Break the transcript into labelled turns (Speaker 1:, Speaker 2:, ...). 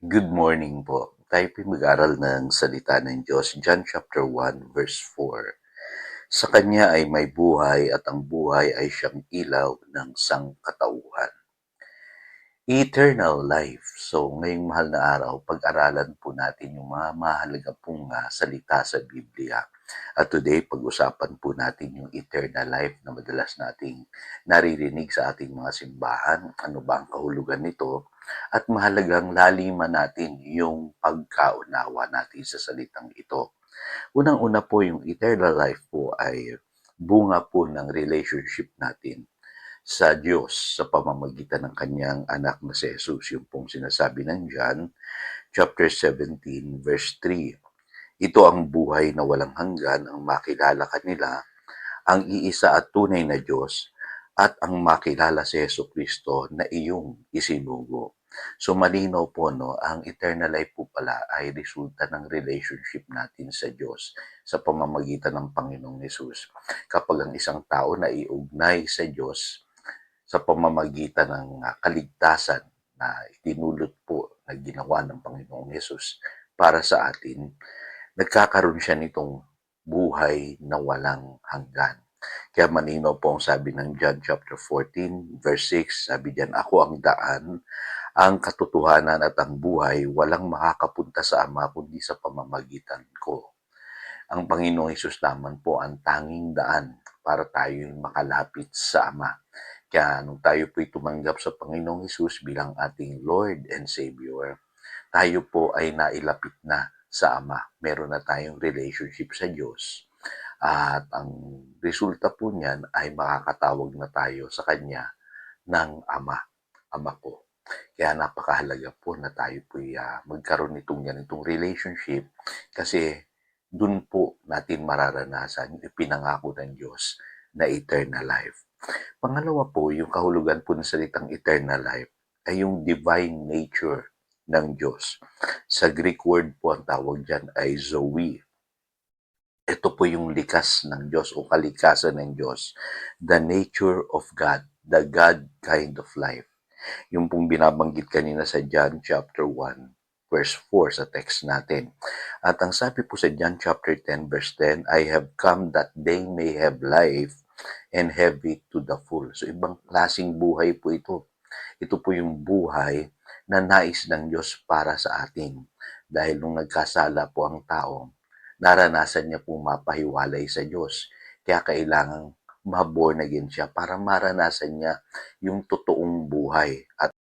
Speaker 1: Good morning po. Tayo po'y mag-aral ng salita ng Diyos, John chapter 1 verse 4. Sa kanya ay may buhay at ang buhay ay siyang ilaw ng sangkatauhan. Eternal life. So ngayong mahal na araw, pag-aralan po natin yung mga mahalaga pong salita sa Biblia. At today, pag-usapan po natin yung eternal life na madalas nating naririnig sa ating mga simbahan. Ano ba ang kahulugan nito? At mahalagang laliman natin yung pagkaunawa natin sa salitang ito. Unang-una po, yung eternal life po ay bunga po ng relationship natin sa Diyos sa pamamagitan ng kanyang anak na si Jesus. Yung pong sinasabi ng John chapter 17 verse 3. Ito ang buhay na walang hanggan, ang makilala kanila, ang iisa at tunay na Diyos, at ang makilala si Jesucristo na iyong isinugo. So malinaw po, no, ang eternal life po pala ay resulta ng relationship natin sa Diyos sa pamamagitan ng Panginoong Hesus. Kapag ang isang tao na iugnay sa Diyos sa pamamagitan ng kaligtasan na itinulot po na ginawa ng Panginoong Hesus para sa atin, nagkakaroon siya nitong buhay na walang hanggan. Kaya malinaw po ang sabi ng John chapter 14 verse 6, sabi diyan, ako ang daan, ang katotohanan at ang buhay, walang makakapunta sa Ama kundi sa pamamagitan ko. Ang Panginoong Hesus naman po ang tanging daan para tayo makalapit sa Ama. Kaya nung tayo po'y tumanggap sa Panginoong Hesus bilang ating Lord and Savior, tayo po ay nailapit na sa Ama. Meron na tayong relationship sa Diyos. At ang resulta po niyan ay makakatawag na tayo sa Kanya ng Ama. Ama ko. Kaya napakahalaga po na tayo po magkaroon nitong ganitong relationship kasi dun po natin mararanasan yung ipinangako ng Diyos na eternal life. Pangalawa po, yung kahulugan po ng salitang eternal life ay yung divine nature ng Diyos. Sa Greek word po, ang tawag dyan ay Zoe. Ito po yung likas ng Diyos o kalikasan ng Diyos. The nature of God, the God kind of life. Yung pong binabanggit kanina sa John chapter 1 verse 4 sa text natin. At ang sabi po sa John chapter 10 verse 10, I have come that they may have life and have it to the full. So ibang klaseng buhay po ito. Ito po yung buhay na nais ng Diyos para sa atin. Dahil nung nagkasala po ang tao, naranasan niya po mapahiwalay sa Diyos. Kaya kailangang ma-born again siya para maranasan niya yung totoong buhay at